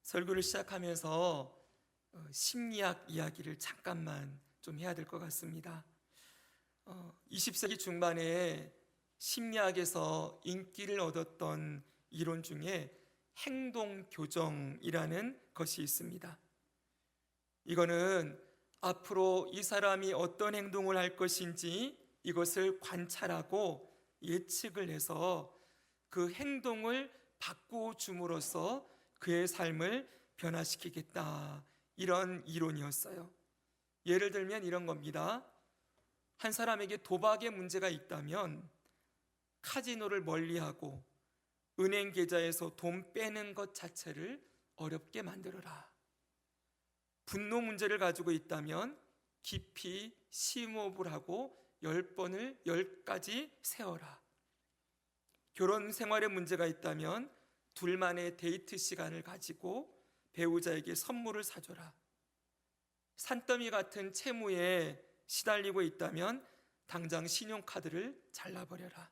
설교를 시작하면서 심리학 이야기를 잠깐만 좀 해야 될 것 같습니다. 20세기 중반에 심리학에서 인기를 얻었던 이론 중에 행동교정이라는 것이 있습니다. 이거는 앞으로 이 사람이 어떤 행동을 할 것인지 이것을 관찰하고 예측을 해서 그 행동을 바꾸어 줌으로써 그의 삶을 변화시키겠다, 이런 이론이었어요. 예를 들면 이런 겁니다. 한 사람에게 도박의 문제가 있다면 카지노를 멀리하고 은행 계좌에서 돈 빼는 것 자체를 어렵게 만들어라. 분노 문제를 가지고 있다면 깊이 심호흡을 하고 10가지 세어라. 결혼 생활에 문제가 있다면 둘만의 데이트 시간을 가지고 배우자에게 선물을 사줘라. 산더미 같은 채무에 시달리고 있다면 당장 신용카드를 잘라버려라.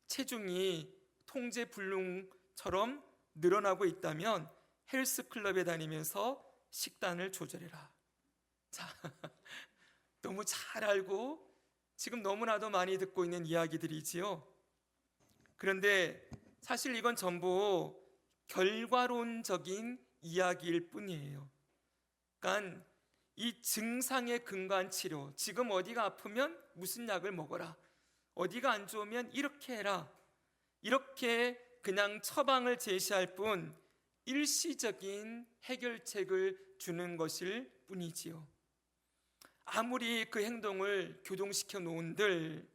체중이 통제불능처럼 늘어나고 있다면 헬스클럽에 다니면서 식단을 조절해라. 자, 너무 잘 알고 지금 너무나도 많이 듣고 있는 이야기들이지요. 그런데 사실 이건 전부 결과론적인 이야기일 뿐이에요. 그러니까 이 증상의 근간 치료, 지금 어디가 아프면 무슨 약을 먹어라, 어디가 안 좋으면 이렇게 해라, 이렇게 그냥 처방을 제시할 뿐 일시적인 해결책을 주는 것일 뿐이지요. 아무리 그 행동을 교동시켜 놓은들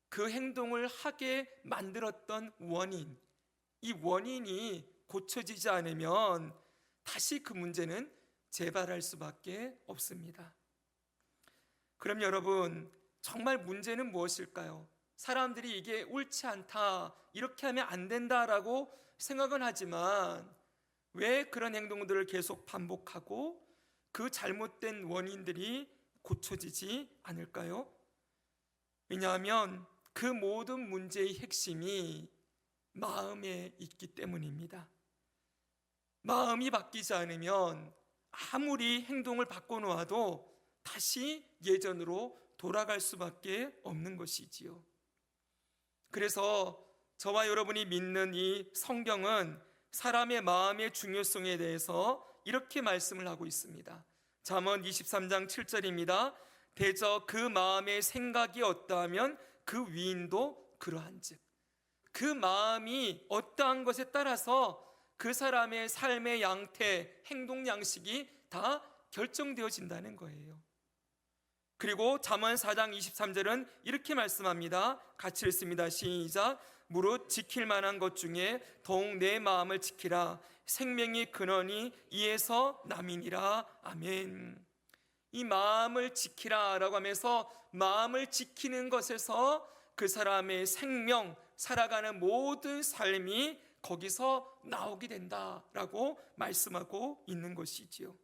그 행동을 하게 만들었던 원인, 이 원인이 고쳐지지 않으면 다시 그 문제는 재발할 수밖에 없습니다. 그럼 여러분, 정말 문제는 무엇일까요? 사람들이 이게 옳지 않다, 이렇게 하면 안 된다라고 생각은 하지만 왜 그런 행동들을 계속 반복하고 그 잘못된 원인들이 고쳐지지 않을까요? 왜냐하면 그 모든 문제의 핵심이 마음에 있기 때문입니다. 마음이 바뀌지 않으면 아무리 행동을 바꿔놓아도 다시 예전으로 돌아갈 수밖에 없는 것이지요. 그래서 저와 여러분이 믿는 이 성경은 사람의 마음의 중요성에 대해서 이렇게 말씀을 하고 있습니다. 잠언 23장 7절입니다. 대저 그 마음의 생각이 어떠하면 그 위인도 그러한즉. 그 마음이 어떠한 것에 따라서 그 사람의 삶의 양태, 행동 양식이 다 결정되어진다는 거예요. 그리고 잠언 4장 23절은 이렇게 말씀합니다. 같이 읽습니다. 시작. 무릇 지킬 만한 것 중에 더욱 내 마음을 지키라. 생명이 근원이 이에서 남이니라. 아멘. 이 마음을 지키라 라고 하면서 마음을 지키는 것에서 그 사람의 생명, 살아가는 모든 삶이 거기서 나오게 된다라고 말씀하고 있는 것이지요.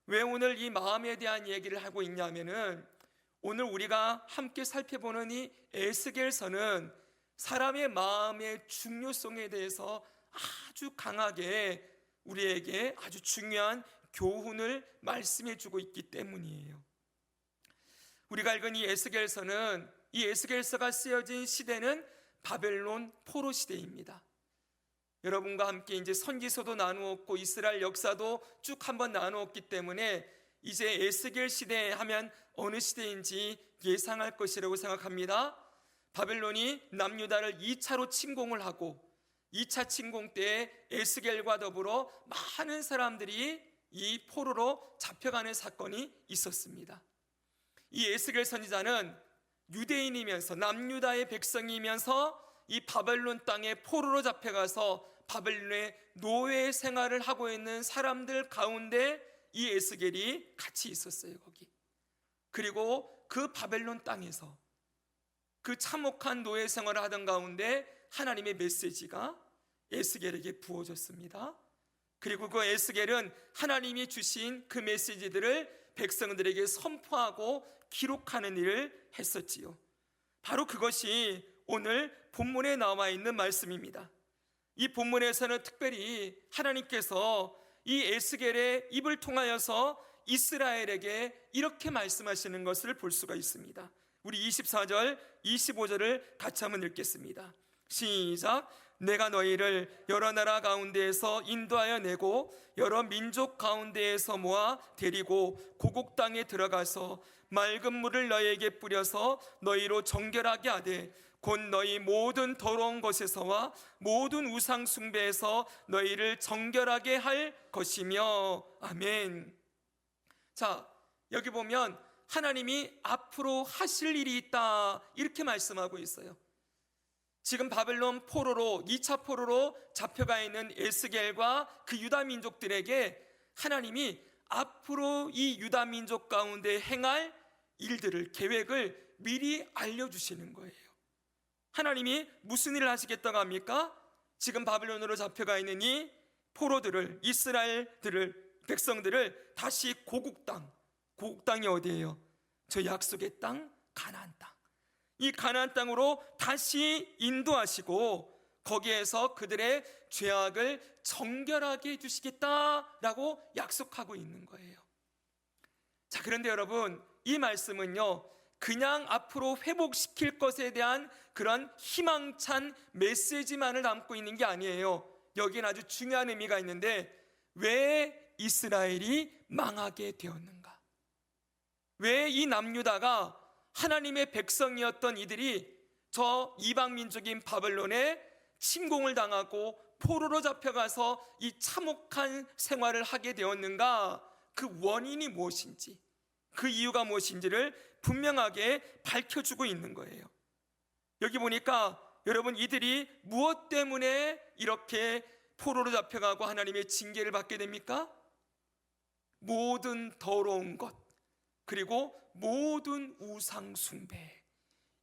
왜 오늘 이 마음에 대한 얘기를 하고 있냐면은 오늘 우리가 함께 살펴보는 이 에스겔서는 사람의 마음의 중요성에 대해서 아주 강하게 우리에게 아주 중요한 교훈을 말씀해 주고 있기 때문이에요. 우리가 읽은 이 에스겔서는, 이 에스겔서가 쓰여진 시대는 바벨론 포로 시대입니다. 여러분과 함께 이제 선지서도 나누었고 이스라엘 역사도 쭉 한번 나누었기 때문에 이제 에스겔 시대 하면 어느 시대인지 예상할 것이라고 생각합니다. 바벨론이 남유다를 2차로 침공을 하고 2차 침공 때 에스겔과 더불어 많은 사람들이 이 포로로 잡혀가는 사건이 있었습니다. 이 에스겔 선지자는 유대인이면서 남유다의 백성이면서 이 바벨론 땅에 포로로 잡혀가서 바벨론의 노예 생활을 하고 있는 사람들 가운데 이 에스겔이 같이 있었어요, 거기. 그리고 그 바벨론 땅에서 그 참혹한 노예 생활을 하던 가운데 하나님의 메시지가 에스겔에게 부어졌습니다. 그리고 그 에스겔은 하나님이 주신 그 메시지들을 백성들에게 선포하고 기록하는 일을 했었지요. 바로 그것이 오늘 본문에 나와 있는 말씀입니다. 이 본문에서는 특별히 하나님께서 이 에스겔의 입을 통하여서 이스라엘에게 이렇게 말씀하시는 것을 볼 수가 있습니다. 우리 24절, 25절을 같이 한번 읽겠습니다. 시작. 내가 너희를 여러 나라 가운데에서 인도하여 내고 여러 민족 가운데에서 모아 데리고 고국 땅에 들어가서 맑은 물을 너희에게 뿌려서 너희로 정결하게 하되 곧 너희 모든 더러운 것에서와 모든 우상 숭배에서 너희를 정결하게 할 것이며. 아멘. 자, 여기 보면 하나님이 앞으로 하실 일이 있다 이렇게 말씀하고 있어요. 지금 바벨론 포로로 2차 포로로 잡혀가 있는 에스겔과 그 유다 민족들에게 하나님이 앞으로 이 유다 민족 가운데 행할 일들을, 계획을 미리 알려주시는 거예요. 하나님이 무슨 일을 하시겠다고 합니까? 지금 바벨론으로 잡혀가 있는 이 포로들을, 이스라엘들을, 백성들을 다시 고국 땅, 고국 땅이 어디예요? 저 약속의 땅, 가나안 땅, 이 가나안 땅으로 다시 인도하시고 거기에서 그들의 죄악을 정결하게 해주시겠다라고 약속하고 있는 거예요. 자, 그런데 여러분, 이 말씀은요 그냥 앞으로 회복시킬 것에 대한 그런 희망찬 메시지만을 담고 있는 게 아니에요. 여기엔 아주 중요한 의미가 있는데, 왜 이스라엘이 망하게 되었는가? 왜 이 남유다가 하나님의 백성이었던 이들이 저 이방 민족인 바벨론에 침공을 당하고 포로로 잡혀가서 이 참혹한 생활을 하게 되었는가? 그 원인이 무엇인지, 그 이유가 무엇인지를 분명하게 밝혀주고 있는 거예요. 여기 보니까 여러분, 이들이 무엇 때문에 이렇게 포로로 잡혀가고 하나님의 징계를 받게 됩니까? 모든 더러운 것, 그리고 모든 우상 숭배,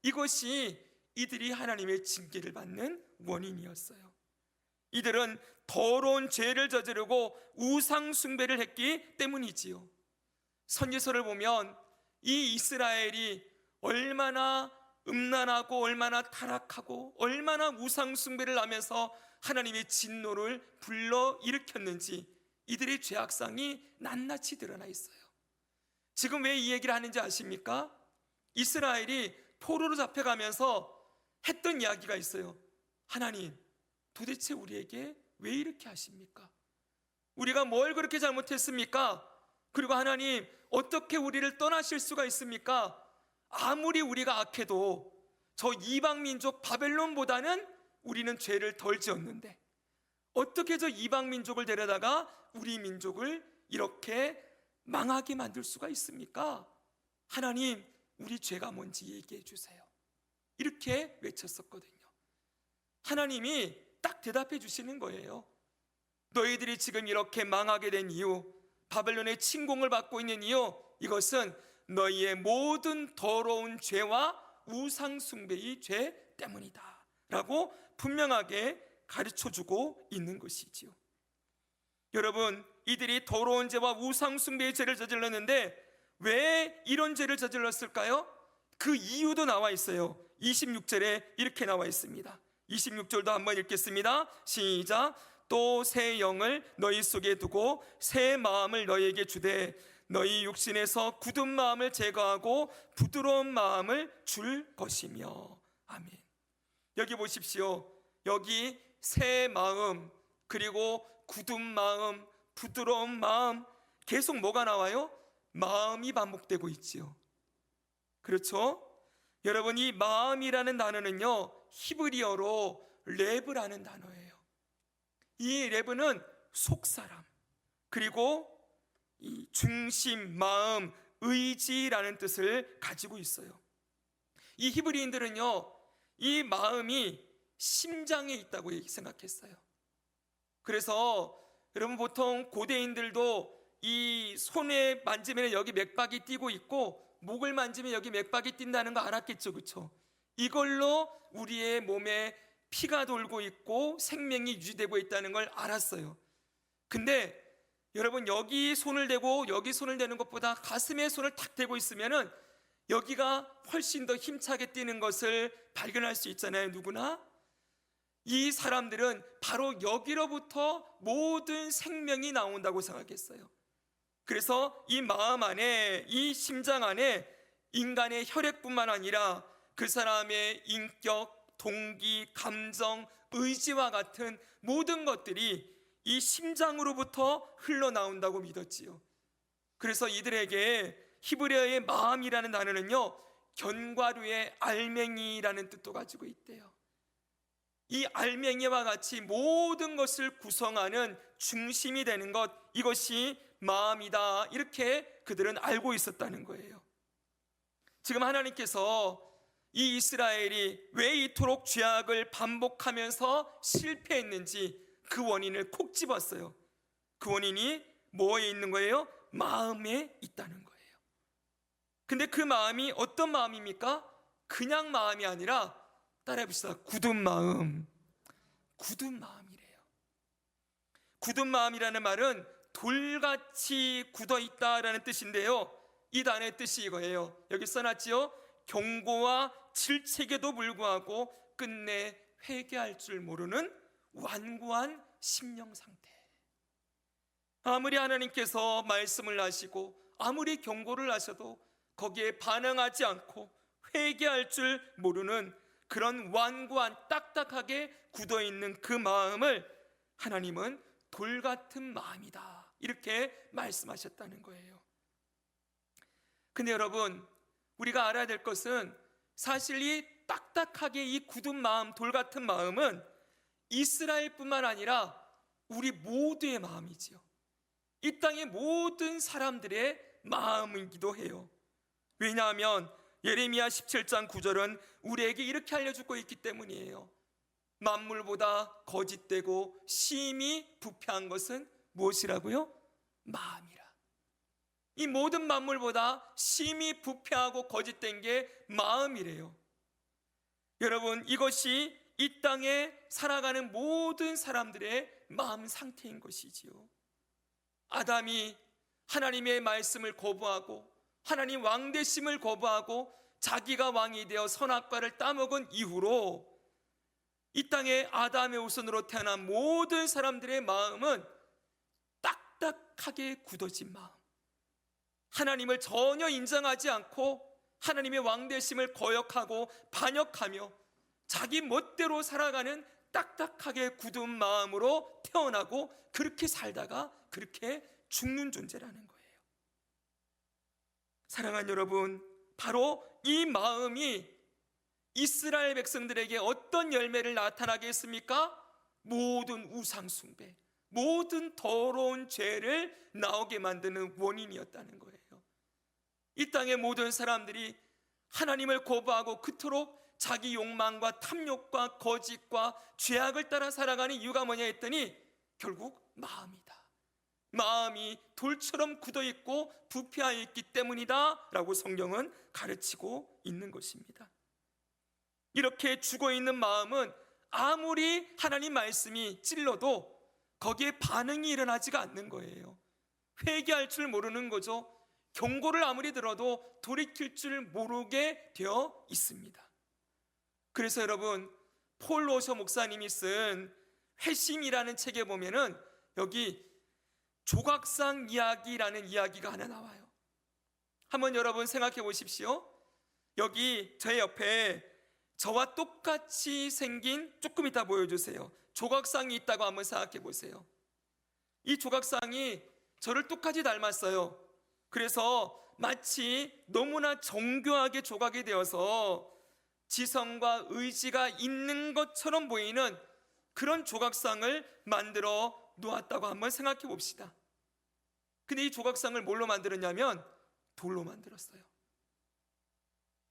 이것이 이들이 하나님의 징계를 받는 원인이었어요. 이들은 더러운 죄를 저지르고 우상 숭배를 했기 때문이지요. 선지서를 보면 이 이스라엘이 얼마나 음란하고 얼마나 타락하고 얼마나 우상 숭배를 하면서 하나님의 진노를 불러일으켰는지 이들의 죄악상이 낱낱이 드러나 있어요. 지금 왜 이 얘기를 하는지 아십니까? 이스라엘이 포로로 잡혀가면서 했던 이야기가 있어요. 하나님, 도대체 우리에게 왜 이렇게 하십니까? 우리가 뭘 그렇게 잘못했습니까? 그리고 하나님, 어떻게 우리를 떠나실 수가 있습니까? 아무리 우리가 악해도 저 이방 민족 바벨론보다는 우리는 죄를 덜 지었는데 어떻게 저 이방 민족을 데려다가 우리 민족을 이렇게 망하게 만들 수가 있습니까? 하나님, 우리 죄가 뭔지 얘기해 주세요. 이렇게 외쳤었거든요. 하나님이 딱 대답해 주시는 거예요. 너희들이 지금 이렇게 망하게 된 이유, 바벨론의 침공을 받고 있는 이유, 이것은 너희의 모든 더러운 죄와 우상 숭배의 죄 때문이다 라고 분명하게 가르쳐주고 있는 것이지요. 여러분, 이들이 더러운 죄와 우상 숭배의 죄를 저질렀는데 왜 이런 죄를 저질렀을까요? 그 이유도 나와 있어요. 26절에 이렇게 나와 있습니다. 26절도 한번 읽겠습니다. 시작. 또 새 영을 너희 속에 두고 새 마음을 너희에게 주되 너희 육신에서 굳은 마음을 제거하고 부드러운 마음을 줄 것이며. 아멘. 여기 보십시오. 여기 새 마음, 그리고 굳은 마음, 부드러운 마음, 계속 뭐가 나와요? 마음이 반복되고 있지요. 그렇죠? 여러분, 이 마음이라는 단어는요 히브리어로 레브라는 단어예요. 이 레브는 속사람, 그리고 이 중심, 마음, 의지라는 뜻을 가지고 있어요. 이 히브리인들은요 이 마음이 심장에 있다고 생각했어요. 그래서 여러분, 보통 고대인들도 이 손에 만지면 여기 맥박이 뛰고 있고 목을 만지면 여기 맥박이 뛴다는 거 알았겠죠, 그렇죠? 이걸로 우리의 몸에 피가 돌고 있고 생명이 유지되고 있다는 걸 알았어요. 근데 여러분, 여기 손을 대고 여기 손을 대는 것보다 가슴에 손을 탁 대고 있으면은 여기가 훨씬 더 힘차게 뛰는 것을 발견할 수 있잖아요, 누구나. 이 사람들은 바로 여기로부터 모든 생명이 나온다고 생각했어요. 그래서 이 마음 안에, 이 심장 안에 인간의 혈액뿐만 아니라 그 사람의 인격, 동기, 감정, 의지와 같은 모든 것들이 이 심장으로부터 흘러나온다고 믿었지요. 그래서 이들에게 히브리어의 마음이라는 단어는요, 견과류의 알맹이라는 뜻도 가지고 있대요. 이 알맹이와 같이 모든 것을 구성하는 중심이 되는 것, 이것이 마음이다, 이렇게 그들은 알고 있었다는 거예요. 지금 하나님께서 이 이스라엘이 왜 이토록 죄악을 반복하면서 실패했는지 그 원인을 콕 집었어요. 그 원인이 뭐에 있는 거예요? 마음에 있다는 거예요. 근데 그 마음이 어떤 마음입니까? 그냥 마음이 아니라, 따라해 봅시다. 굳은 마음. 굳은 마음이래요. 굳은 마음이라는 말은 돌같이 굳어 있다라는 뜻인데요, 이 단어의 뜻이 이거예요. 여기 써놨지요. 경고와 질책에도 불구하고 끝내 회개할 줄 모르는 완고한 심령 상태. 아무리 하나님께서 말씀을 하시고 아무리 경고를 하셔도 거기에 반응하지 않고 회개할 줄 모르는 그런 완고한, 딱딱하게 굳어있는 그 마음을 하나님은 돌같은 마음이다, 이렇게 말씀하셨다는 거예요. 근데 여러분, 우리가 알아야 될 것은 사실 이 딱딱하게 이 굳은 마음, 돌같은 마음은 이스라엘뿐만 아니라 우리 모두의 마음이지요. 이 땅의 모든 사람들의 마음이기도 해요. 왜냐하면 예레미야 17장 9절은 우리에게 이렇게 알려주고 있기 때문이에요. 만물보다 거짓되고 심히 부패한 것은 무엇이라고요? 마음이라. 이 모든 만물보다 심히 부패하고 거짓된 게 마음이래요. 여러분, 이것이 이 땅에 살아가는 모든 사람들의 마음 상태인 것이지요. 아담이 하나님의 말씀을 거부하고 하나님 왕되심을 거부하고 자기가 왕이 되어 선악과를 따먹은 이후로 이 땅에 아담의 후손으로 태어난 모든 사람들의 마음은 딱딱하게 굳어진 마음, 하나님을 전혀 인정하지 않고 하나님의 왕되심을 거역하고 반역하며 자기 멋대로 살아가는 딱딱하게 굳은 마음으로 태어나고 그렇게 살다가 그렇게 죽는 존재라는 거예요. 사랑하는 여러분, 바로 이 마음이 이스라엘 백성들에게 어떤 열매를 나타나게 했습니까? 모든 우상 숭배, 모든 더러운 죄를 나오게 만드는 원인이었다는 거예요. 이 땅의 모든 사람들이 하나님을 거부하고 그토록 자기 욕망과 탐욕과 거짓과 죄악을 따라 살아가는 이유가 뭐냐 했더니 결국 마음이다. 마음이 돌처럼 굳어있고 부패하여 있기 때문이다 라고 성경은 가르치고 있는 것입니다. 이렇게 죽어있는 마음은 아무리 하나님 말씀이 찔러도 거기에 반응이 일어나지가 않는 거예요. 회개할 줄 모르는 거죠. 경고를 아무리 들어도 돌이킬 줄 모르게 되어 있습니다. 그래서 여러분, 폴 로셔 목사님이 쓴 회심이라는 책에 보면은 여기 조각상 이야기라는 이야기가 하나 나와요. 한번 여러분 생각해 보십시오. 여기 제 옆에 저와 똑같이 생긴, 조금 이따 보여주세요, 조각상이 있다고 한번 생각해 보세요. 이 조각상이 저를 똑같이 닮았어요. 그래서 마치 너무나 정교하게 조각이 되어서 지성과 의지가 있는 것처럼 보이는 그런 조각상을 만들어 놓았다고 한번 생각해 봅시다. 근데 이 조각상을 뭘로 만들었냐면 돌로 만들었어요.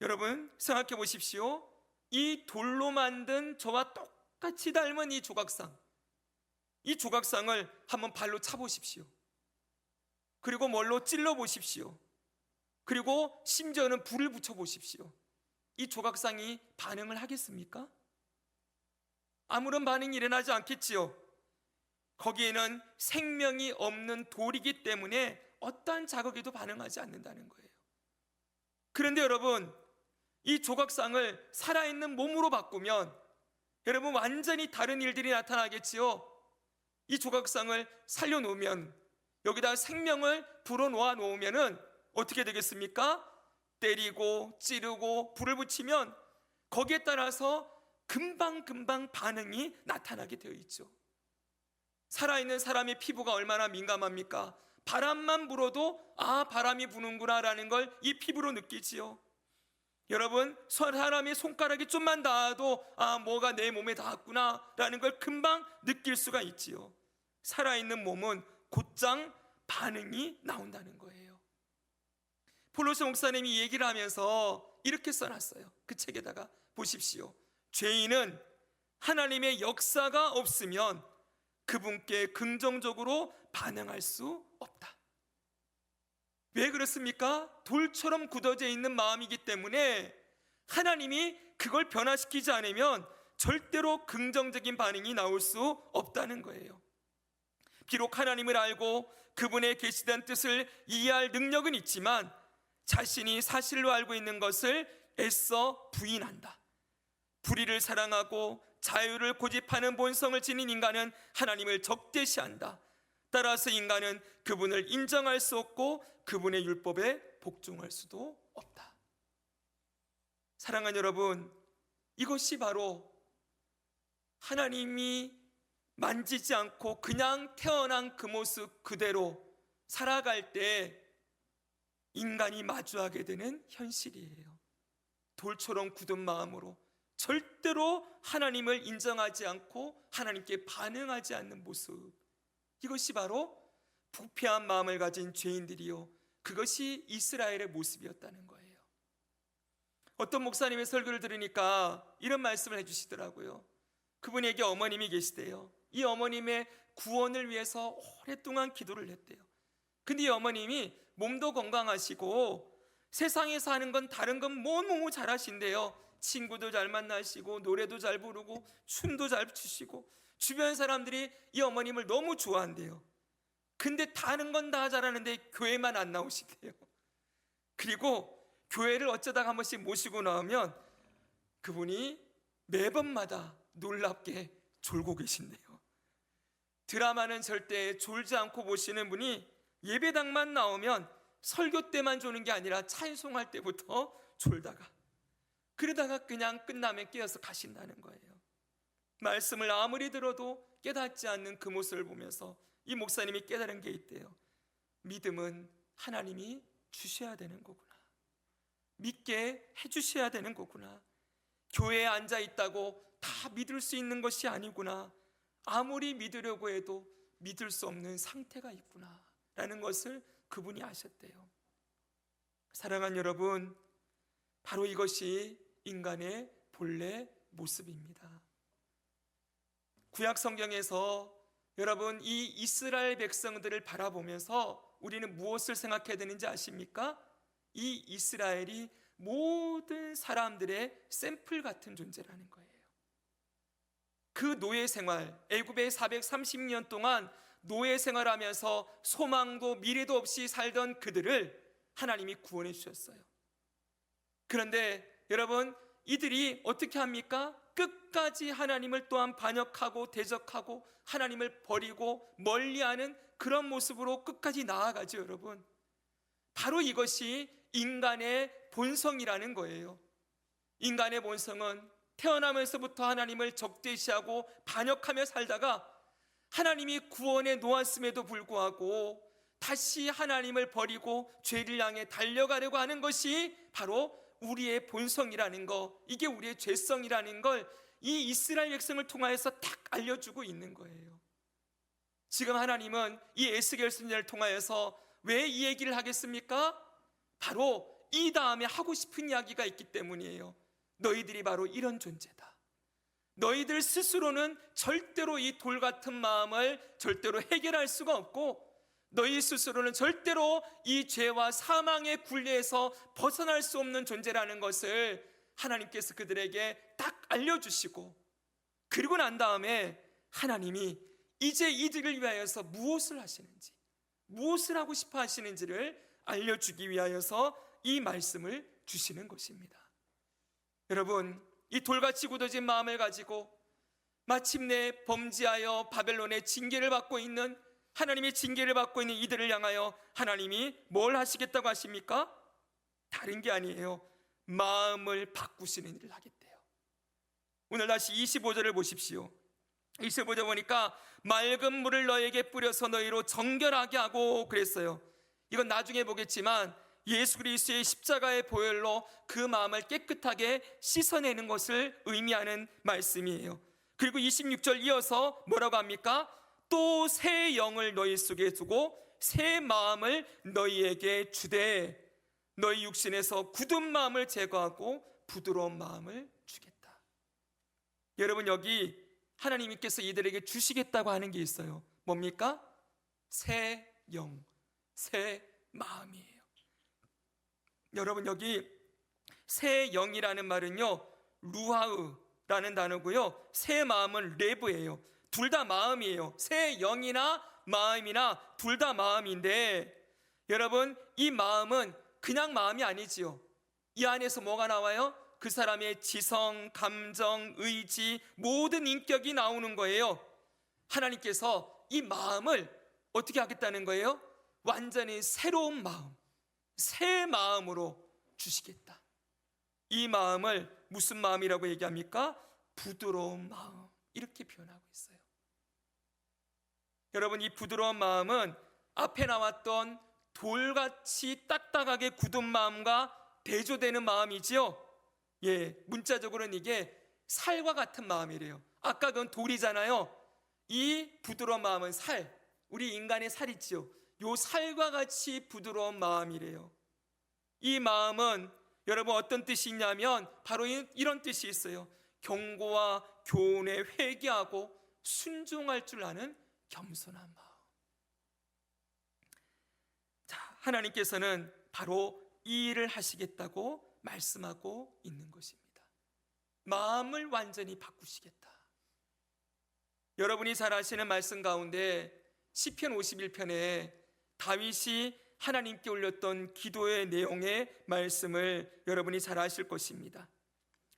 여러분 생각해 보십시오. 이 돌로 만든 저와 똑같이 닮은 이 조각상, 이 조각상을 한번 발로 차보십시오. 그리고 뭘로 찔러 보십시오. 그리고 심지어는 불을 붙여 보십시오. 이 조각상이 반응을 하겠습니까? 아무런 반응이 일어나지 않겠지요. 거기에는 생명이 없는 돌이기 때문에 어떠한 자극에도 반응하지 않는다는 거예요. 그런데 여러분, 이 조각상을 살아있는 몸으로 바꾸면 여러분 완전히 다른 일들이 나타나겠지요. 이 조각상을 살려놓으면, 여기다 생명을 불어넣어 놓으면은 어떻게 되겠습니까? 때리고 찌르고 불을 붙이면 거기에 따라서 금방금방 반응이 나타나게 되어 있죠. 살아있는 사람의 피부가 얼마나 민감합니까? 바람만 불어도 바람이 부는구나 라는 걸 이 피부로 느끼지요. 여러분, 사람의 손가락이 좀만 닿아도 뭐가 내 몸에 닿았구나 라는 걸 금방 느낄 수가 있지요. 살아있는 몸은 곧장 반응이 나온다는 거예요. 폴로스 목사님이 얘기를 하면서 이렇게 써놨어요. 그 책에다가 보십시오. 죄인은 하나님의 역사가 없으면 그분께 긍정적으로 반응할 수 없다. 왜 그렇습니까? 돌처럼 굳어져 있는 마음이기 때문에 하나님이 그걸 변화시키지 않으면 절대로 긍정적인 반응이 나올 수 없다는 거예요. 비록 하나님을 알고 그분의 계시된 뜻을 이해할 능력은 있지만 자신이 사실로 알고 있는 것을 애써 부인한다. 불의를 사랑하고 자유를 고집하는 본성을 지닌 인간은 하나님을 적대시한다. 따라서 인간은 그분을 인정할 수 없고 그분의 율법에 복종할 수도 없다. 사랑하는 여러분, 이것이 바로 하나님이 만지지 않고 그냥 태어난 그 모습 그대로 살아갈 때 인간이 마주하게 되는 현실이에요. 돌처럼 굳은 마음으로 절대로 하나님을 인정하지 않고 하나님께 반응하지 않는 모습, 이것이 바로 부패한 마음을 가진 죄인들이요, 그것이 이스라엘의 모습이었다는 거예요. 어떤 목사님의 설교를 들으니까 이런 말씀을 해주시더라고요. 그분에게 어머님이 계시대요. 이 어머님의 구원을 위해서 오랫동안 기도를 했대요. 근데 이 어머님이 몸도 건강하시고 세상에서 하는 건 다른 건 너무 잘하신대요. 친구도 잘 만나시고 노래도 잘 부르고 춤도 잘 추시고 주변 사람들이 이 어머님을 너무 좋아한대요. 근데 다른 건 다 잘하는데 교회만 안 나오시대요. 그리고 교회를 어쩌다가 한 번씩 모시고 나오면 그분이 매번마다 놀랍게 졸고 계신대요. 드라마는 절대 졸지 않고 보시는 분이 예배당만 나오면 설교 때만 조는 게 아니라 찬송할 때부터 졸다가 그러다가 그냥 끝나면 깨어서 가신다는 거예요. 말씀을 아무리 들어도 깨닫지 않는 그 모습을 보면서 이 목사님이 깨달은 게 있대요. 믿음은 하나님이 주셔야 되는 거구나. 믿게 해주셔야 되는 거구나. 교회에 앉아 있다고 다 믿을 수 있는 것이 아니구나. 아무리 믿으려고 해도 믿을 수 없는 상태가 있구나 라는 것을 그분이 아셨대요. 사랑하는 여러분, 바로 이것이 인간의 본래 모습입니다. 구약 성경에서 여러분 이 이스라엘 백성들을 바라보면서 우리는 무엇을 생각해야 되는지 아십니까? 이 이스라엘이 모든 사람들의 샘플 같은 존재라는 거예요. 그 노예 생활, 애굽에 430년 동안 노예 생활하면서 소망도 미래도 없이 살던 그들을 하나님이 구원해 주셨어요. 그런데 여러분, 이들이 어떻게 합니까? 끝까지 하나님을 또한 반역하고 대적하고 하나님을 버리고 멀리하는 그런 모습으로 끝까지 나아가죠. 여러분, 바로 이것이 인간의 본성이라는 거예요. 인간의 본성은 태어나면서부터 하나님을 적대시하고 반역하며 살다가 하나님이 구원에 놓았음에도 불구하고 다시 하나님을 버리고 죄를 향해 달려가려고 하는 것이 바로 우리의 본성이라는 거, 이게 우리의 죄성이라는 걸 이 이스라엘 백성을 통하여서 딱 알려주고 있는 거예요. 지금 하나님은 이 에스겔 선지자를 통하여서 왜 이 얘기를 하겠습니까? 바로 이 다음에 하고 싶은 이야기가 있기 때문이에요. 너희들이 바로 이런 존재다. 너희들 스스로는 절대로 이 돌 같은 마음을 절대로 해결할 수가 없고 너희 스스로는 절대로 이 죄와 사망의 굴레에서 벗어날 수 없는 존재라는 것을 하나님께서 그들에게 딱 알려주시고, 그리고 난 다음에 하나님이 이제 이들을 위하여서 무엇을 하시는지, 무엇을 하고 싶어 하시는지를 알려주기 위하여서 이 말씀을 주시는 것입니다. 여러분, 이 돌같이 굳어진 마음을 가지고 마침내 범죄하여 바벨론의 징계를 받고 있는, 하나님의 징계를 받고 있는 이들을 향하여 하나님이 뭘 하시겠다고 하십니까? 다른 게 아니에요. 마음을 바꾸시는 일을 하겠대요. 오늘 다시 25절을 보십시오. 25절 보니까 맑은 물을 너에게 뿌려서 너희로 정결하게 하고 그랬어요. 이건 나중에 보겠지만 예수 그리스도의 십자가의 보혈로 그 마음을 깨끗하게 씻어내는 것을 의미하는 말씀이에요. 그리고 26절 이어서 뭐라고 합니까? 또 새 영을 너희 속에 두고 새 마음을 너희에게 주되 너희 육신에서 굳은 마음을 제거하고 부드러운 마음을 주겠다. 여러분, 여기 하나님께서 이들에게 주시겠다고 하는 게 있어요. 뭡니까? 새 영, 새 마음이에요. 여러분, 여기 새 영이라는 말은요, 루하으라는 단어고요, 새 마음은 레브예요. 둘 다 마음이에요. 새 영이나 마음이나 둘 다 마음인데, 여러분, 이 마음은 그냥 마음이 아니지요. 이 안에서 뭐가 나와요? 그 사람의 지성, 감정, 의지, 모든 인격이 나오는 거예요. 하나님께서 이 마음을 어떻게 하겠다는 거예요? 완전히 새로운 마음, 새 마음으로 주시겠다. 이 마음을 무슨 마음이라고 얘기합니까? 부드러운 마음, 이렇게 표현하고 있어요. 여러분, 이 부드러운 마음은 앞에 나왔던 돌같이 딱딱하게 굳은 마음과 대조되는 마음이지요. 문자적으로는 이게 살과 같은 마음이래요. 아까 그건 돌이잖아요. 이 부드러운 마음은 살, 우리 인간의 살이지요. 요 살과 같이 부드러운 마음이래요. 이 마음은 여러분 어떤 뜻이 있냐면 바로 이런 뜻이 있어요. 경고와 교훈에 회개하고 순종할 줄 아는 겸손한 마음. 자, 하나님께서는 바로 이 일을 하시겠다고 말씀하고 있는 것입니다. 마음을 완전히 바꾸시겠다. 여러분이 잘 아시는 말씀 가운데 시편 51편에 다윗이 하나님께 올렸던 기도의 내용의 말씀을 여러분이 잘 아실 것입니다.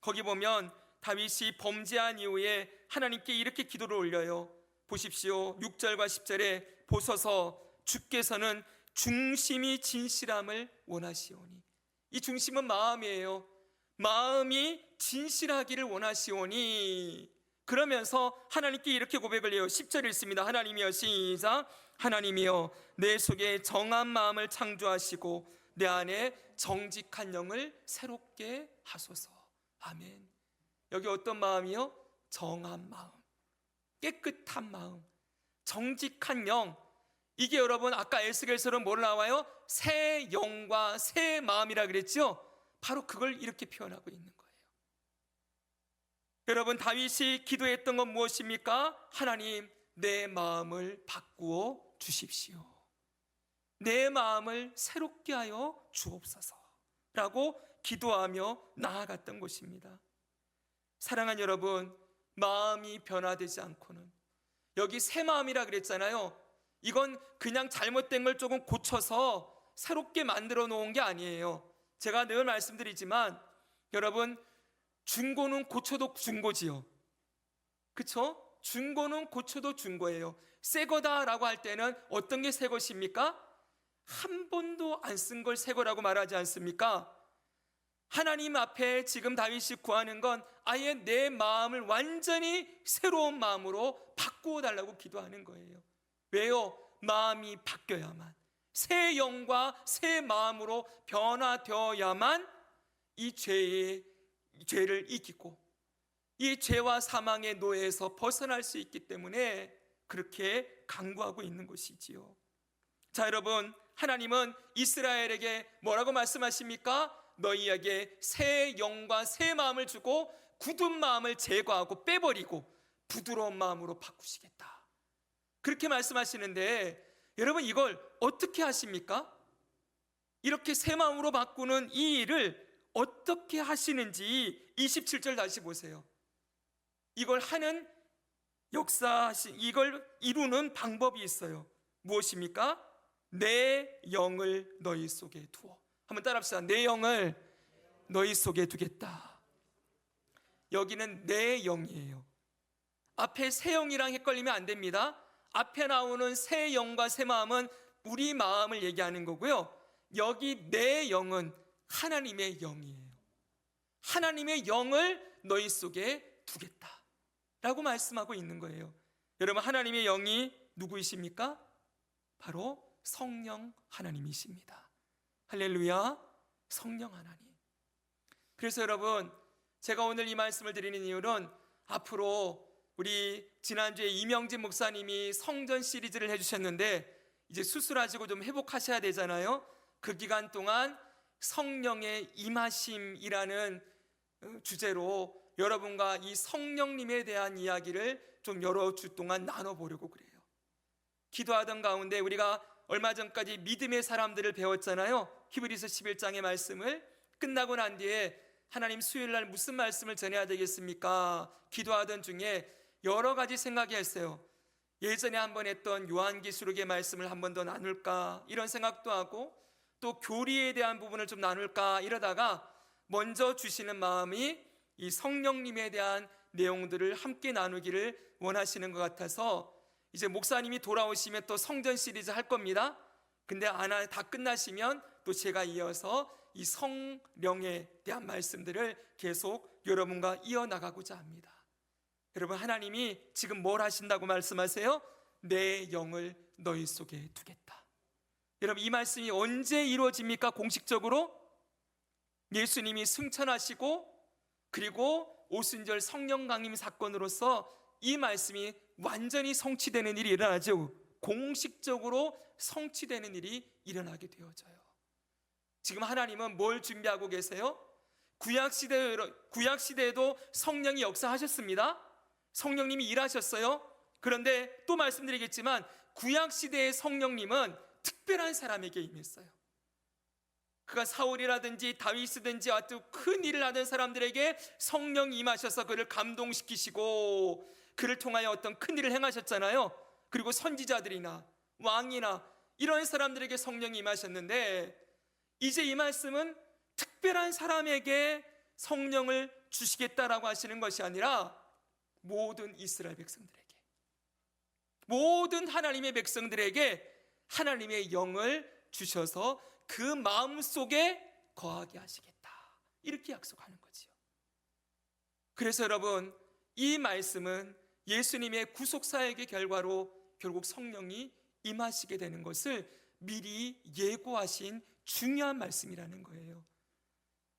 거기 보면 다윗이 범죄한 이후에 하나님께 이렇게 기도를 올려요. 보십시오. 6절과 10절에 보소서 주께서는 중심이 진실함을 원하시오니. 이 중심은 마음이에요. 마음이 진실하기를 원하시오니. 그러면서 하나님께 이렇게 고백을 해요. 10절 읽습니다. 하나님이여, 시작. 하나님이여, 내 속에 정한 마음을 창조하시고 내 안에 정직한 영을 새롭게 하소서. 아멘. 여기 어떤 마음이요? 정한 마음, 깨끗한 마음, 정직한 영. 이게 여러분 아까 에스겔서는 뭘 나와요? 새 영과 새 마음이라 그랬죠? 바로 그걸 이렇게 표현하고 있는 거예요. 여러분, 다윗이 기도했던 건 무엇입니까? 하나님, 내 마음을 바꾸어 주십시오. 내 마음을 새롭게 하여 주옵소서 라고 기도하며 나아갔던 것입니다. 사랑하는 여러분, 마음이 변화되지 않고는, 여기 새 마음이라 그랬잖아요. 이건 그냥 잘못된 걸 조금 고쳐서 새롭게 만들어 놓은 게 아니에요. 제가 늘 말씀드리지만 여러분, 중고는 고쳐도 중고지요. 그쵸? 중고는 고쳐도 중고예요. 새 거다라고 할 때는 어떤 게 새 것입니까? 한 번도 안 쓴 걸 새 거라고 말하지 않습니까? 하나님 앞에 지금 다윗이 구하는 건 아예 내 마음을 완전히 새로운 마음으로 바꾸어 달라고 기도하는 거예요. 왜요? 마음이 바뀌어야만, 새 영과 새 마음으로 변화되어야만 이 죄를 이기고 이 죄와 사망의 노예에서 벗어날 수 있기 때문에 그렇게 간구하고 있는 것이지요. 자, 여러분, 하나님은 이스라엘에게 뭐라고 말씀하십니까? 너희에게 새 영과 새 마음을 주고 굳은 마음을 제거하고 빼버리고 부드러운 마음으로 바꾸시겠다, 그렇게 말씀하시는데, 여러분 이걸 어떻게 하십니까? 이렇게 새 마음으로 바꾸는 이 일을 어떻게 하시는지 27절 다시 보세요. 이걸 하는 이걸 이루는 방법이 있어요. 무엇입니까? 내 영을 너희 속에 두어. 한번 따라합시다. 내 영을 너희 속에 두겠다. 여기는 내 영이에요. 앞에 새 영이랑 헷갈리면 안 됩니다. 앞에 나오는 새 영과 새 마음은 우리 마음을 얘기하는 거고요. 여기 내 영은 하나님의 영이에요. 하나님의 영을 너희 속에 두겠다 라고 말씀하고 있는 거예요. 여러분, 하나님의 영이 누구이십니까? 바로 성령 하나님이십니다. 할렐루야, 성령 하나님. 그래서 여러분, 제가 오늘 이 말씀을 드리는 이유는 앞으로 우리 지난주에 이명진 목사님이 성전 시리즈를 해주셨는데 이제 수술하시고 좀 회복하셔야 되잖아요. 그 기간 동안 성령의 임하심이라는 주제로 여러분과 이 성령님에 대한 이야기를 좀 여러 주 동안 나눠보려고 그래요. 기도하던 가운데 우리가 얼마 전까지 믿음의 사람들을 배웠잖아요. 히브리서 11장의 말씀을 끝나고 난 뒤에 하나님 수요일날 무슨 말씀을 전해야 되겠습니까? 기도하던 중에 여러 가지 생각이 했어요. 예전에 한번 했던 요한계시록의 말씀을 한 번 더 나눌까 이런 생각도 하고, 또 교리에 대한 부분을 좀 나눌까 이러다가 먼저 주시는 마음이 이 성령님에 대한 내용들을 함께 나누기를 원하시는 것 같아서 이제 목사님이 돌아오시면 또 성전 시리즈 할 겁니다. 근데 다 끝나시면 또 제가 이어서 이 성령에 대한 말씀들을 계속 여러분과 이어나가고자 합니다. 여러분, 하나님이 지금 뭘 하신다고 말씀하세요? 내 영을 너희 속에 두겠다. 여러분, 이 말씀이 언제 이루어집니까? 공식적으로 예수님이 승천하시고 그리고 오순절 성령 강림 사건으로서 이 말씀이 완전히 성취되는 일이 일어나죠. 공식적으로 성취되는 일이 일어나게 되어져요. 지금 하나님은 뭘 준비하고 계세요? 구약시대에도 성령이 역사하셨습니다. 성령님이 일하셨어요. 그런데 또 말씀드리겠지만 구약시대의 성령님은 특별한 사람에게 임했어요. 그가 사울이라든지 다윗이든지 아주 큰 일을 하던 사람들에게 성령이 임하셔서 그를 감동시키시고 그를 통하여 어떤 큰 일을 행하셨잖아요. 그리고 선지자들이나 왕이나 이런 사람들에게 성령이 임하셨는데, 이제 이 말씀은 특별한 사람에게 성령을 주시겠다라고 하시는 것이 아니라 모든 이스라엘 백성들에게, 모든 하나님의 백성들에게 하나님의 영을 주셔서 그 마음속에 거하게 하시겠다, 이렇게 약속하는 거지요. 그래서 여러분, 이 말씀은 예수님의 구속사역의 결과로 결국 성령이 임하시게 되는 것을 미리 예고하신 중요한 말씀이라는 거예요.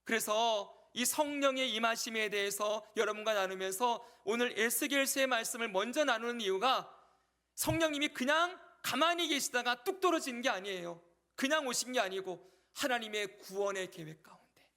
그래서 이 성령의 임하심에 대해서 여러분과 나누면서 오늘 에스겔서의 말씀을 먼저 나누는 이유가, 성령님이 그냥 가만히 계시다가 뚝 떨어지는 게 아니에요. 그냥 오신 게 아니고 하나님의 구원의 계획 가운데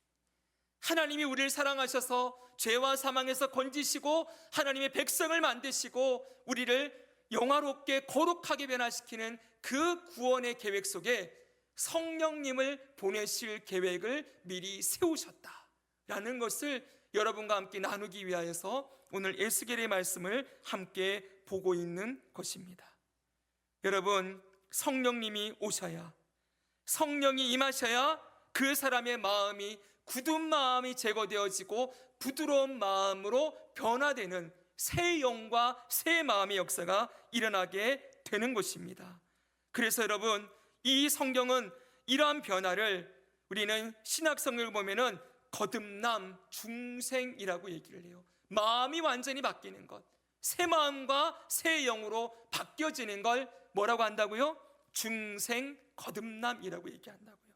하나님이 우리를 사랑하셔서 죄와 사망에서 건지시고 하나님의 백성을 만드시고 우리를 영화롭게 거룩하게 변화시키는 그 구원의 계획 속에 성령님을 보내실 계획을 미리 세우셨다라는 것을 여러분과 함께 나누기 위하여서 오늘 에스겔의 말씀을 함께 보고 있는 것입니다. 여러분, 성령님이 오셔야, 성령이 임하셔야 그 사람의 마음이, 굳은 마음이 제거되어지고 부드러운 마음으로 변화되는 새 영과 새 마음의 역사가 일어나게 되는 것입니다. 그래서 여러분, 이 성경은 이러한 변화를 우리는 신약 성경을 보면은 거듭남, 중생이라고 얘기를 해요. 마음이 완전히 바뀌는 것, 새 마음과 새 영으로 바뀌어지는 걸 뭐라고 한다고요? 중생, 거듭남이라고 얘기한다고요.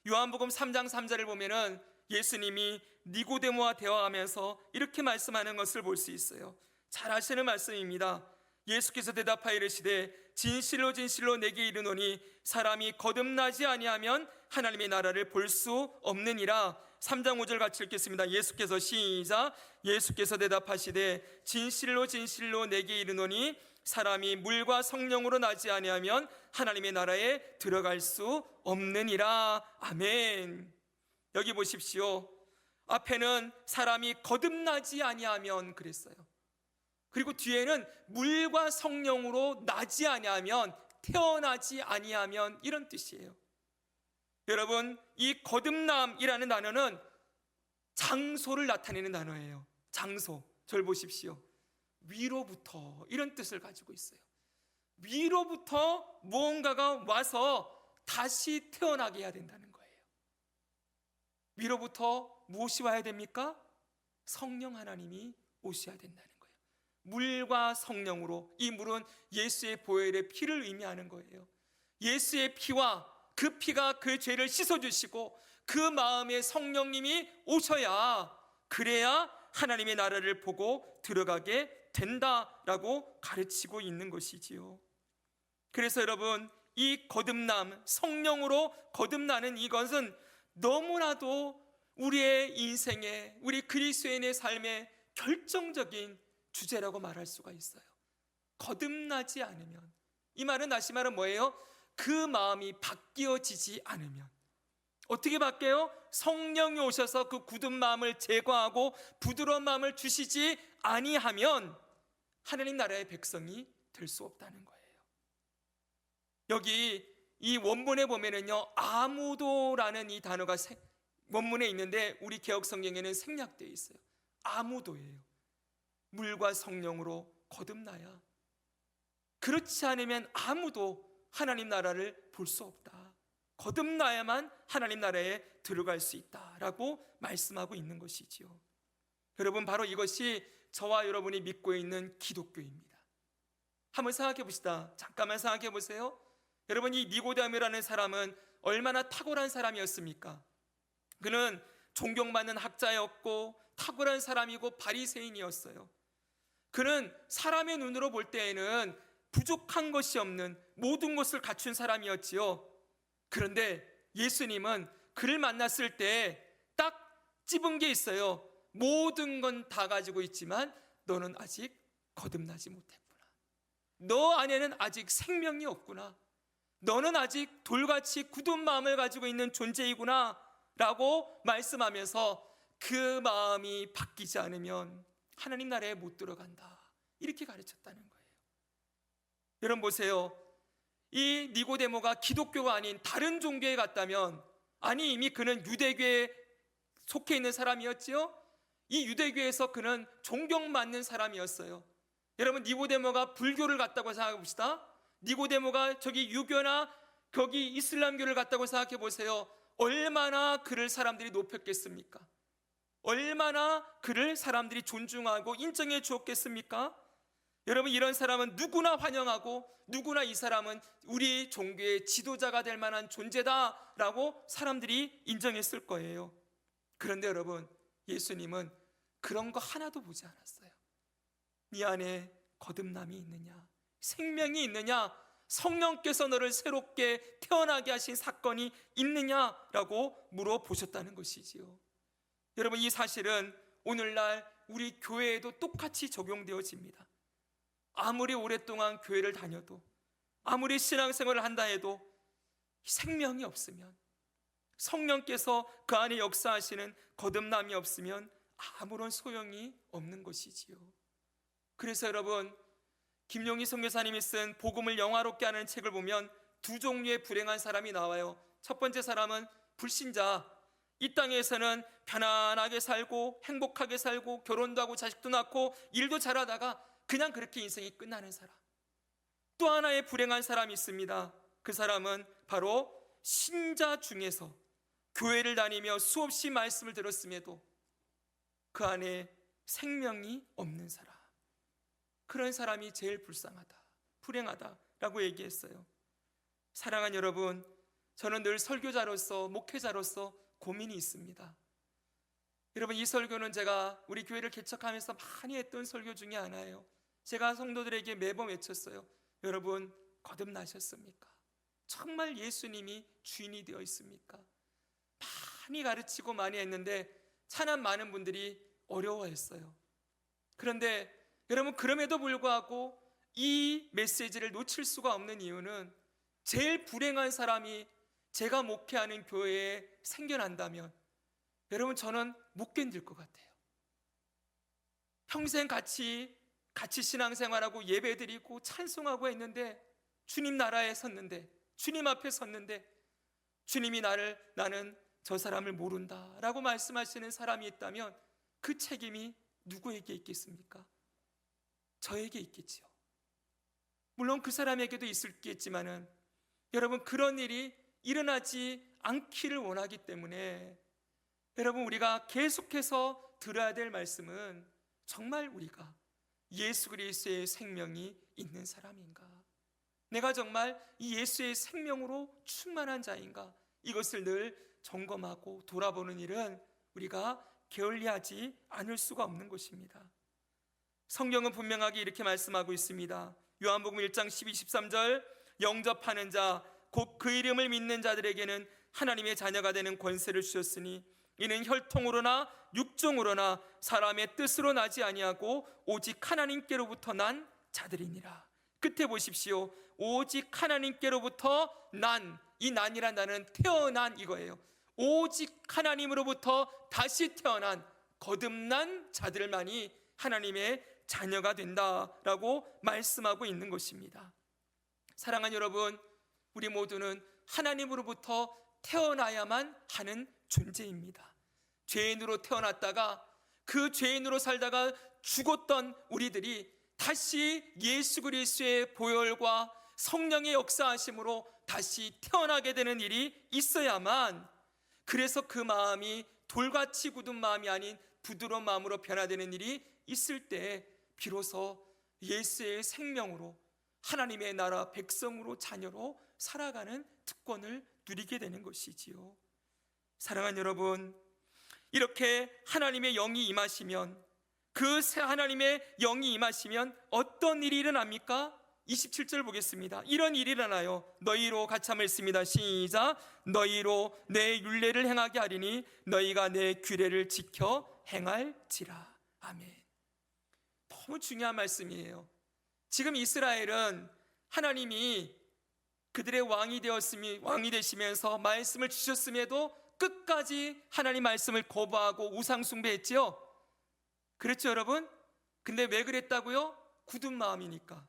요한복음 3장 3절을 보면은 예수님이 니고데모와 대화하면서 이렇게 말씀하는 것을 볼 수 있어요. 잘 아시는 말씀입니다. 예수께서 대답하여 이르시되 진실로 진실로 내게 이르노니 사람이 거듭나지 아니하면 하나님의 나라를 볼 수 없느니라. 3장 5절 같이 읽겠습니다. 예수께서 시작. 예수께서 대답하시되 진실로 진실로 내게 이르노니 사람이 물과 성령으로 나지 아니하면 하나님의 나라에 들어갈 수 없느니라. 아멘. 여기 보십시오. 앞에는 사람이 거듭나지 아니하면 그랬어요. 그리고 뒤에는 물과 성령으로 나지 아니하면, 태어나지 아니하면, 이런 뜻이에요. 여러분, 이 거듭남이라는 단어는 장소를 나타내는 단어예요. 장소. 저를 보십시오. 위로부터, 이런 뜻을 가지고 있어요. 위로부터 무언가가 와서 다시 태어나게 해야 된다는 거예요. 위로부터 무엇이 와야 됩니까? 성령 하나님이 오셔야 된다는 거예요. 물과 성령으로, 이 물은 예수의 보혈의 피를 의미하는 거예요. 예수의 피와 그 피가 그 죄를 씻어주시고 그 마음에 성령님이 오셔야, 그래야 하나님의 나라를 보고 들어가게 된다라고 가르치고 있는 것이지요. 그래서 여러분, 이 거듭남, 성령으로 거듭나는 이것은 너무나도 우리의 인생에, 우리 그리스도인의 삶에 결정적인 주제라고 말할 수가 있어요. 거듭나지 않으면, 이 말은 다시 말은 뭐예요? 그 마음이 바뀌어지지 않으면. 어떻게 바뀌어요? 성령이 오셔서 그 굳은 마음을 제거하고 부드러운 마음을 주시지 아니하면 하나님 나라의 백성이 될 수 없다는 거예요. 여기 이 원문에 보면은요, 아무도라는 이 단어가 원문에 있는데 우리 개역 성경에는 생략되어 있어요. 아무도예요. 물과 성령으로 거듭나야, 그렇지 않으면 아무도 하나님 나라를 볼 수 없다. 거듭나야만 하나님 나라에 들어갈 수 있다라고 말씀하고 있는 것이지요. 여러분, 바로 이것이 저와 여러분이 믿고 있는 기독교입니다. 한번 생각해 봅시다. 잠깐만 생각해 보세요. 여러분, 이 니고데모라는 사람은 얼마나 탁월한 사람이었습니까? 그는 존경받는 학자였고 탁월한 사람이고 바리새인이었어요. 그는 사람의 눈으로 볼 때에는 부족한 것이 없는 모든 것을 갖춘 사람이었지요. 그런데 예수님은 그를 만났을 때 딱 찝은 게 있어요. 모든 건 다 가지고 있지만 너는 아직 거듭나지 못했구나. 너 안에는 아직 생명이 없구나. 너는 아직 돌같이 굳은 마음을 가지고 있는 존재이구나 라고 말씀하면서 그 마음이 바뀌지 않으면 하나님 나라에 못 들어간다, 이렇게 가르쳤다는 거예요. 여러분 보세요. 이 니고데모가 기독교가 아닌 다른 종교에 갔다면, 아니 이미 그는 유대교에 속해 있는 사람이었지요. 이 유대교에서 그는 존경받는 사람이었어요. 여러분, 니고데모가 불교를 갔다고 생각해 봅시다. 니고데모가 저기 유교나 거기 이슬람교를 갔다고 생각해 보세요. 얼마나 그를 사람들이 높였겠습니까? 얼마나 그를 사람들이 존중하고 인정해 주었겠습니까? 여러분, 이런 사람은 누구나 환영하고 누구나 이 사람은 우리 종교의 지도자가 될 만한 존재다라고 사람들이 인정했을 거예요. 그런데 여러분, 예수님은 그런 거 하나도 보지 않았어요. 네 안에 거듭남이 있느냐, 생명이 있느냐, 성령께서 너를 새롭게 태어나게 하신 사건이 있느냐라고 물어보셨다는 것이지요. 여러분, 이 사실은 오늘날 우리 교회에도 똑같이 적용되어집니다. 아무리 오랫동안 교회를 다녀도, 아무리 신앙생활을 한다 해도 생명이 없으면, 성령께서 그 안에 역사하시는 거듭남이 없으면 아무런 소용이 없는 것이지요. 그래서 여러분, 김용희 선교사님이 쓴 복음을 영화롭게 하는 책을 보면 두 종류의 불행한 사람이 나와요. 첫 번째 사람은 불신자, 이 땅에서는 편안하게 살고 행복하게 살고 결혼도 하고 자식도 낳고 일도 잘하다가 그냥 그렇게 인생이 끝나는 사람. 또 하나의 불행한 사람이 있습니다. 그 사람은 바로 신자 중에서 교회를 다니며 수없이 말씀을 들었음에도 그 안에 생명이 없는 사람, 그런 사람이 제일 불쌍하다, 불행하다라고 얘기했어요. 사랑하는 여러분, 저는 늘 설교자로서, 목회자로서 고민이 있습니다. 여러분, 이 설교는 제가 우리 교회를 개척하면서 많이 했던 설교 중에 하나예요. 제가 성도들에게 매번 외쳤어요. 여러분, 거듭나셨습니까? 정말 예수님이 주인이 되어 있습니까? 많이 가르치고 많이 했는데 참 많은 분들이 어려워했어요. 그런데 여러분, 그럼에도 불구하고 이 메시지를 놓칠 수가 없는 이유는 제일 불행한 사람이 제가 목회하는 교회에 생겨난다면 여러분, 저는 못 견딜 것 같아요. 평생 같이 신앙생활하고 예배드리고 찬송하고 했는데, 주님 나라에 섰는데, 주님 앞에 섰는데 주님이 나는 저 사람을 모른다 라고 말씀하시는 사람이 있다면 그 책임이 누구에게 있겠습니까? 저에게 있겠지요. 물론 그 사람에게도 있겠지만은 여러분, 그런 일이 일어나지 않기를 원하기 때문에 여러분, 우리가 계속해서 들어야 될 말씀은 정말 우리가 예수 그리스도의 생명이 있는 사람인가? 내가 정말 이 예수의 생명으로 충만한 자인가? 이것을 늘 점검하고 돌아보는 일은 우리가 게을리하지 않을 수가 없는 것입니다. 성경은 분명하게 이렇게 말씀하고 있습니다. 요한복음 1장 12, 13절, 영접하는 자 곧 그 이름을 믿는 자들에게는 하나님의 자녀가 되는 권세를 주셨으니 이는 혈통으로나 육종으로나 사람의 뜻으로 나지 아니하고 오직 하나님께로부터 난 자들이니라. 끝에 보십시오. 오직 하나님께로부터 난, 이 난이란 단어는 태어난 이거예요. 오직 하나님으로부터 다시 태어난 거듭난 자들만이 하나님의 자녀가 된다라고 말씀하고 있는 것입니다. 사랑하는 여러분, 우리 모두는 하나님으로부터 태어나야만 하는 존재입니다. 죄인으로 태어났다가 그 죄인으로 살다가 죽었던 우리들이 다시 예수 그리스도의 보혈과 성령의 역사하심으로 다시 태어나게 되는 일이 있어야만, 그래서 그 마음이 돌같이 굳은 마음이 아닌 부드러운 마음으로 변화되는 일이 있을 때 비로소 예수의 생명으로 하나님의 나라 백성으로 자녀로 살아가는 특권을 누리게 되는 것이지요. 사랑하는 여러분, 이렇게 하나님의 영이 임하시면, 그 하나님의 영이 임하시면 어떤 일이 일어납니까? 27절 보겠습니다. 이런 일이 일어나요. 너희로 같이 한번 읽습니다. 시작. 너희로 내 율례를 행하게 하리니 너희가 내 규례를 지켜 행할지라. 아멘. 너무 중요한 말씀이에요. 지금 이스라엘은 하나님이 그들의 왕이 되시면서 말씀을 주셨음에도 끝까지 하나님 말씀을 거부하고 우상 숭배했지요. 그렇죠, 여러분? 근데 왜 그랬다고요? 굳은 마음이니까.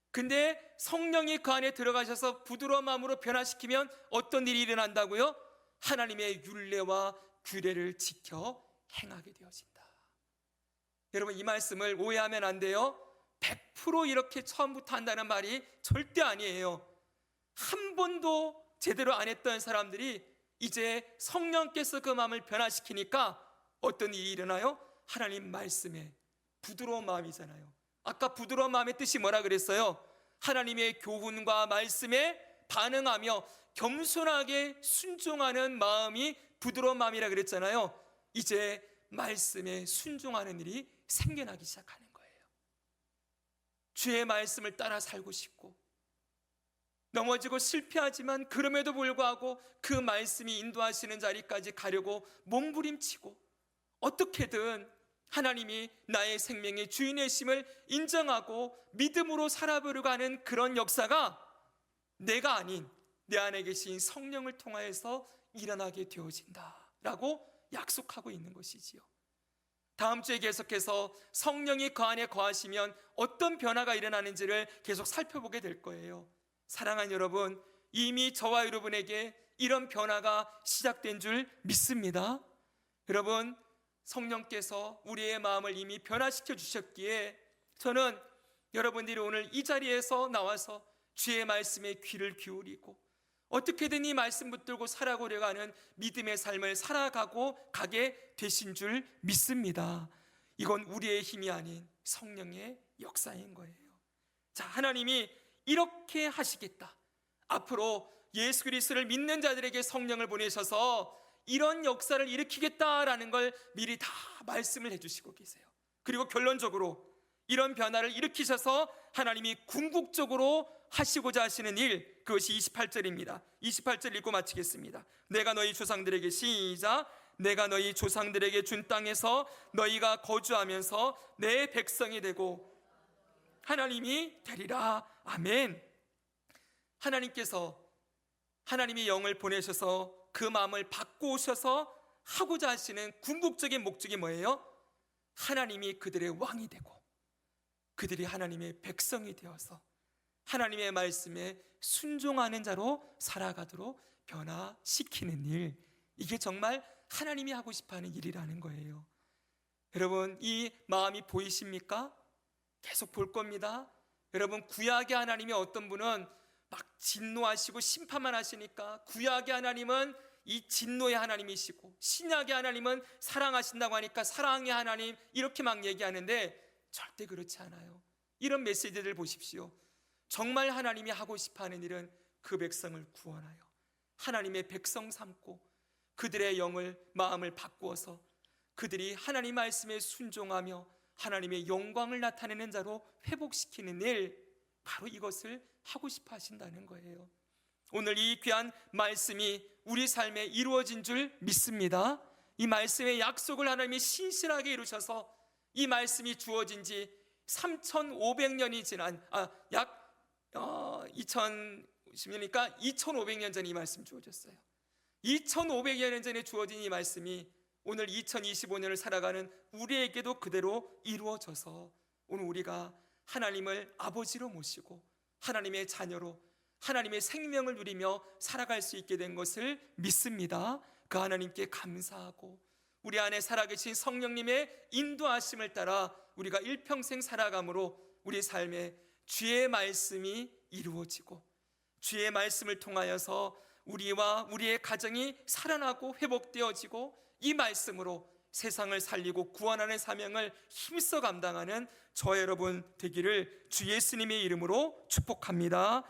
근데 성령이 그 안에 들어가셔서 부드러운 마음으로 변화시키면 어떤 일이 일어난다고요? 하나님의 율례와 규례를 지켜 행하게 되어진다. 여러분, 이 말씀을 오해하면 안 돼요. 100% 이렇게 처음부터 한다는 말이 절대 아니에요. 한 번도 제대로 안 했던 사람들이 이제 성령께서 그 마음을 변화시키니까 어떤 일이 일어나요? 하나님 말씀에 부드러운 마음이잖아요. 아까 부드러운 마음의 뜻이 뭐라 그랬어요? 하나님의 교훈과 말씀에 반응하며 겸손하게 순종하는 마음이 부드러운 마음이라 그랬잖아요. 이제 말씀에 순종하는 일이 생겨나기 시작하는 거예요. 주의 말씀을 따라 살고 싶고, 넘어지고 실패하지만 그럼에도 불구하고 그 말씀이 인도하시는 자리까지 가려고 몸부림치고, 어떻게든 하나님이 나의 생명의 주인이심을 인정하고 믿음으로 살아보려고 하는 그런 역사가 내가 아닌 내 안에 계신 성령을 통하여서 일어나게 되어진다라고 약속하고 있는 것이지요. 다음 주에 계속해서 성령이 그 안에 거하시면 어떤 변화가 일어나는지를 계속 살펴보게 될 거예요. 사랑하는 여러분, 이미 저와 여러분에게 이런 변화가 시작된 줄 믿습니다. 여러분, 성령께서 우리의 마음을 이미 변화시켜 주셨기에 저는 여러분들이 오늘 이 자리에서 나와서 주의 말씀에 귀를 기울이고 어떻게든 이 말씀 붙들고 살아가려고 하는 믿음의 삶을 살아가고 가게 되신 줄 믿습니다. 이건 우리의 힘이 아닌 성령의 역사인 거예요. 자, 하나님이 이렇게 하시겠다. 앞으로 예수 그리스도를 믿는 자들에게 성령을 보내셔서 이런 역사를 일으키겠다라는 걸 미리 다 말씀을 해주시고 계세요. 그리고 결론적으로 이런 변화를 일으키셔서 하나님이 궁극적으로 하시고자 하시는 일, 그것이 28절입니다. 28절 읽고 마치겠습니다. 내가 너희 조상들에게, 시작, 내가 너희 조상들에게 준 땅에서 너희가 거주하면서 내 백성이 되고 하나님이 되리라. 아멘. 하나님께서 하나님의 영을 보내셔서 그 마음을 바꾸셔서 하고자 하시는 궁극적인 목적이 뭐예요? 하나님이 그들의 왕이 되고 그들이 하나님의 백성이 되어서 하나님의 말씀에 순종하는 자로 살아가도록 변화시키는 일, 이게 정말 하나님이 하고 싶어하는 일이라는 거예요. 여러분, 이 마음이 보이십니까? 계속 볼 겁니다. 여러분, 구약의 하나님이 어떤 분은 막 진노하시고 심판만 하시니까 구약의 하나님은 이 진노의 하나님이시고 신약의 하나님은 사랑하신다고 하니까 사랑의 하나님 이렇게 막 얘기하는데 절대 그렇지 않아요. 이런 메시지들 보십시오. 정말 하나님이 하고 싶어하는 일은 그 백성을 구원하여 하나님의 백성 삼고 그들의 영을 마음을 바꾸어서 그들이 하나님 말씀에 순종하며 하나님의 영광을 나타내는 자로 회복시키는 일, 바로 이것을 하고 싶어 하신다는 거예요. 오늘 이 귀한 말씀이 우리 삶에 이루어진 줄 믿습니다. 이 말씀의 약속을 하나님이 신실하게 이루셔서 이 말씀이 주어진 지 3,500년이 지난 약 2010년이니까 2,500년 전에 이 말씀 주어졌어요. 2,500년 전에 주어진 이 말씀이 오늘 2025년을 살아가는 우리에게도 그대로 이루어져서 오늘 우리가 하나님을 아버지로 모시고 하나님의 자녀로 하나님의 생명을 누리며 살아갈 수 있게 된 것을 믿습니다. 그 하나님께 감사하고 우리 안에 살아계신 성령님의 인도하심을 따라 우리가 일평생 살아감으로 우리 삶에 주의 말씀이 이루어지고 주의 말씀을 통하여서 우리와 우리의 가정이 살아나고 회복되어지고 이 말씀으로 세상을 살리고 구원하는 사명을 힘써 감당하는 저 여러분 되기를 주 예수님의 이름으로 축복합니다.